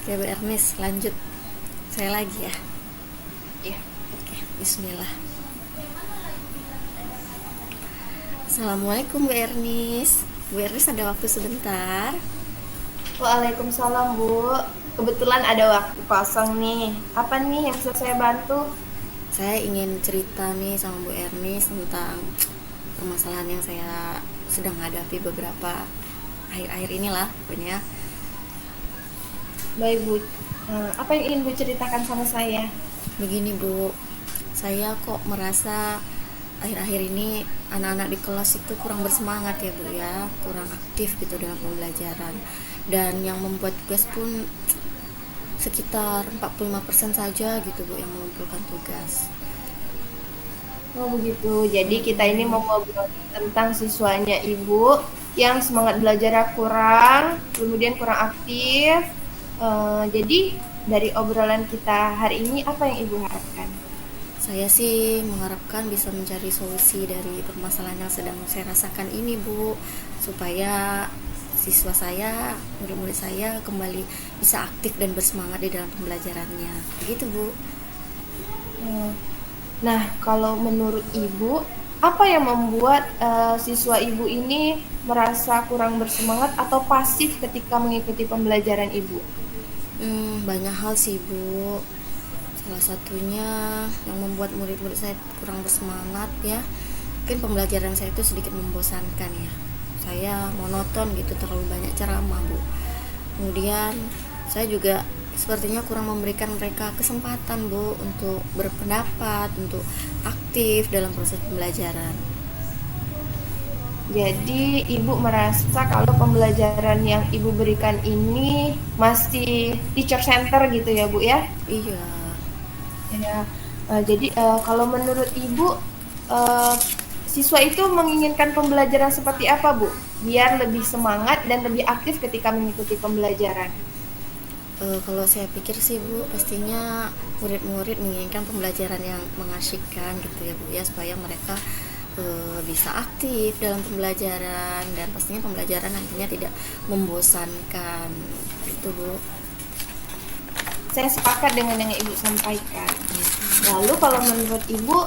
Oke, Bu Ernest, lanjut. Saya lagi ya. Iya. Oke, bismillah. Assalamualaikum Bu Ernest. Bu Ernest ada waktu sebentar? Waalaikumsalam, Bu. Kebetulan ada waktu kosong nih. Apa nih yang bisa saya bantu? Saya ingin cerita nih sama Bu Ernest tentang permasalahan yang saya sedang hadapi beberapa akhir-akhir inilah pokoknya. Baik, Bu. Apa yang ingin Bu ceritakan sama saya? Begini Bu, saya kok merasa akhir-akhir ini anak-anak di kelas itu kurang bersemangat ya Bu ya, kurang aktif gitu dalam pembelajaran. Dan yang membuat tugas pun sekitar 45% saja gitu Bu yang mengumpulkan tugas. Oh, begitu. Jadi kita ini mau ngobrol tentang siswanya Ibu yang semangat belajarnya kurang, kemudian kurang aktif. Jadi dari obrolan kita hari ini apa yang Ibu harapkan? Saya sih mengharapkan bisa mencari solusi dari permasalahan yang sedang saya rasakan ini Bu, supaya siswa saya, murid-murid saya kembali bisa aktif dan bersemangat di dalam pembelajarannya. Begitu Bu. Hmm. Nah, kalau menurut Ibu, apa yang membuat siswa Ibu ini merasa kurang bersemangat atau pasif ketika mengikuti pembelajaran Ibu? Banyak hal sih Bu. Salah satunya yang membuat murid-murid saya kurang bersemangat ya, mungkin pembelajaran saya itu sedikit membosankan ya. Saya monoton gitu, terlalu banyak ceramah Bu. Kemudian saya juga sepertinya kurang memberikan mereka kesempatan Bu untuk berpendapat, untuk aktif dalam proses pembelajaran. Jadi, Ibu merasa kalau pembelajaran yang Ibu berikan ini masih teacher center gitu ya, Bu ya? Iya. Ya, jadi kalau menurut Ibu, eh, siswa itu menginginkan pembelajaran seperti apa, Bu? Biar lebih semangat dan lebih aktif ketika mengikuti pembelajaran. Kalau saya pikir sih Bu, pastinya murid-murid menginginkan pembelajaran yang mengasyikkan gitu ya Bu ya, supaya mereka bisa aktif dalam pembelajaran dan pastinya pembelajaran nantinya tidak membosankan gitu Bu. Saya sepakat dengan yang Ibu sampaikan. Lalu kalau menurut Ibu,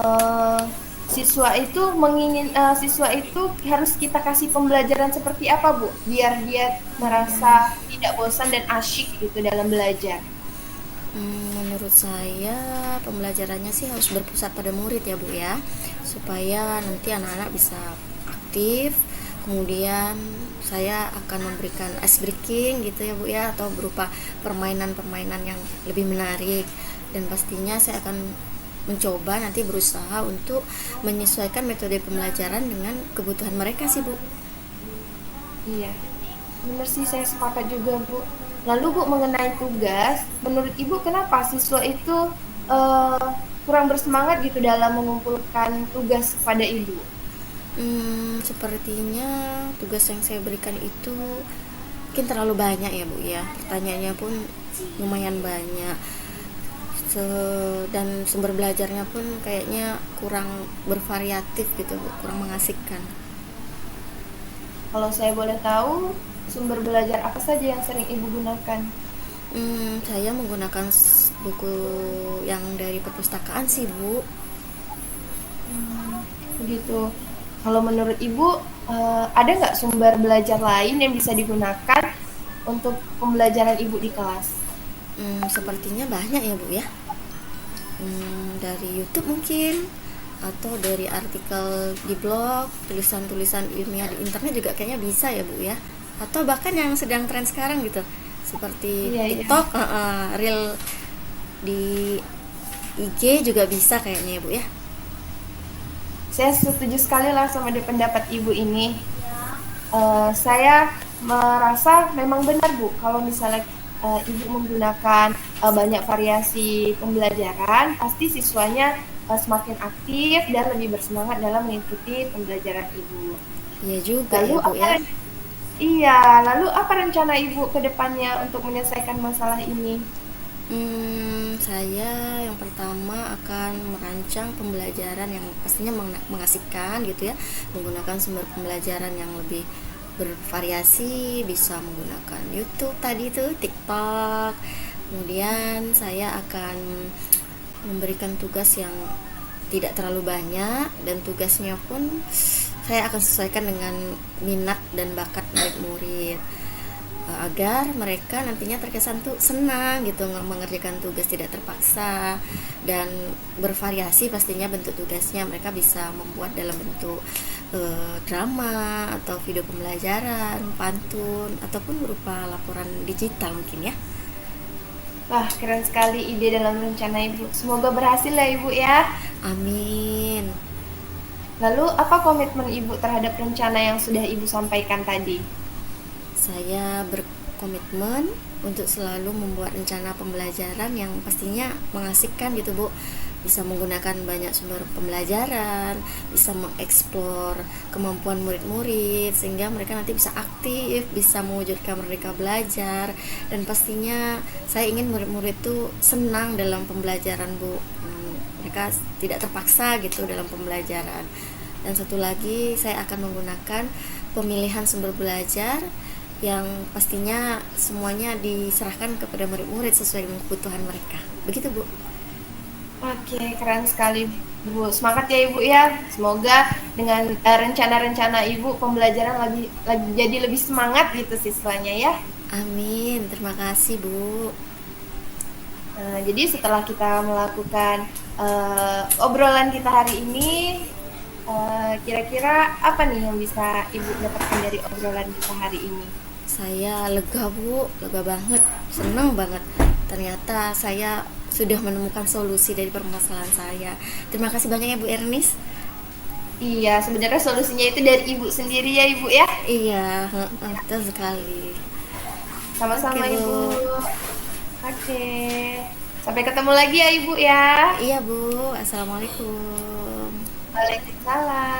eh, siswa itu harus kita kasih pembelajaran seperti apa, Bu? Biar dia merasa tidak bosan dan asyik gitu dalam belajar. Menurut saya pembelajarannya sih harus berpusat pada murid ya Bu ya, supaya nanti anak-anak bisa aktif. Kemudian saya akan memberikan ice breaking gitu ya Bu ya, atau berupa permainan-permainan yang lebih menarik. Dan pastinya saya akan mencoba nanti berusaha untuk menyesuaikan metode pembelajaran dengan kebutuhan mereka sih Bu. Iya, benar sih saya sepakat juga, Bu. Lalu Bu mengenai tugas, menurut Ibu kenapa siswa itu eh, kurang bersemangat gitu dalam mengumpulkan tugas kepada Ibu? Sepertinya tugas yang saya berikan itu mungkin terlalu banyak ya Bu ya, pertanyaannya pun lumayan banyak. Dan sumber belajarnya pun kayaknya kurang bervariatif gitu Bu, kurang mengasihkan. Kalau saya boleh tahu, sumber belajar apa saja yang sering Ibu gunakan? Saya menggunakan buku yang dari perpustakaan sih Bu. Begitu. Kalau menurut Ibu, ada nggak sumber belajar lain yang bisa digunakan untuk pembelajaran Ibu di kelas? Sepertinya banyak ya Bu ya. Dari YouTube mungkin, atau dari artikel di blog, tulisan-tulisan ilmiah di internet juga kayaknya bisa ya Bu ya, atau bahkan yang sedang tren sekarang gitu seperti Iya, iya. TikTok, reel di IG juga bisa kayaknya ya Bu ya. Saya setuju sekali lah sama di pendapat Ibu ini. Saya merasa memang benar Bu, kalau misalnya Ibu menggunakan banyak variasi pembelajaran, pasti siswanya semakin aktif dan lebih bersemangat dalam mengikuti pembelajaran Ibu. Iya juga Lalu ya Bu apa ya. Iya, lalu apa rencana Ibu ke depannya untuk menyelesaikan masalah ini? Saya yang pertama akan merancang pembelajaran yang pastinya mengasihkan gitu ya, menggunakan sumber pembelajaran yang lebih bervariasi, bisa menggunakan YouTube tadi tuh, TikTok. Kemudian saya akan memberikan tugas yang tidak terlalu banyak, dan tugasnya pun saya akan sesuaikan dengan minat dan bakat murid-murid, agar mereka nantinya terkesan tuh senang gitu mengerjakan tugas, tidak terpaksa, dan bervariasi pastinya bentuk tugasnya. Mereka bisa membuat dalam bentuk drama atau video pembelajaran, pantun, ataupun berupa laporan digital mungkin ya. Wah, keren sekali ide dalam rencana Ibu. Semoga berhasil ya Ibu ya. Amin. Lalu, apa komitmen Ibu terhadap rencana yang sudah Ibu sampaikan tadi? Saya berkomitmen untuk selalu membuat rencana pembelajaran yang pastinya mengasihkan gitu Bu, bisa menggunakan banyak sumber pembelajaran, bisa mengeksplor kemampuan murid-murid sehingga mereka nanti bisa aktif, bisa mewujudkan mereka belajar, dan pastinya saya ingin murid-murid itu senang dalam pembelajaran Bu. Mereka tidak terpaksa gitu dalam pembelajaran. Dan satu lagi, saya akan menggunakan pemilihan sumber belajar yang pastinya semuanya diserahkan kepada murid-murid sesuai dengan kebutuhan mereka. Begitu Bu. Oke, keren sekali Bu. Semangat ya Ibu ya. Semoga dengan rencana-rencana Ibu pembelajaran lagi jadi lebih semangat gitu siswanya ya. Amin. Terima kasih Bu. Jadi setelah kita melakukan obrolan kita hari ini, kira-kira apa nih yang bisa Ibu dapatkan dari obrolan kita hari ini? Saya lega Bu, lega banget, senang banget. Ternyata saya sudah menemukan solusi dari permasalahan saya. Terima kasih banyak ya Bu Ernis. Iya, sebenarnya solusinya itu dari Ibu sendiri ya Ibu ya. Iya, betul sekali. Sama-sama Oke Ibu. Bu. Oke. Sampai ketemu lagi ya Ibu ya. Iya Bu, assalamualaikum. Waalaikumsalam.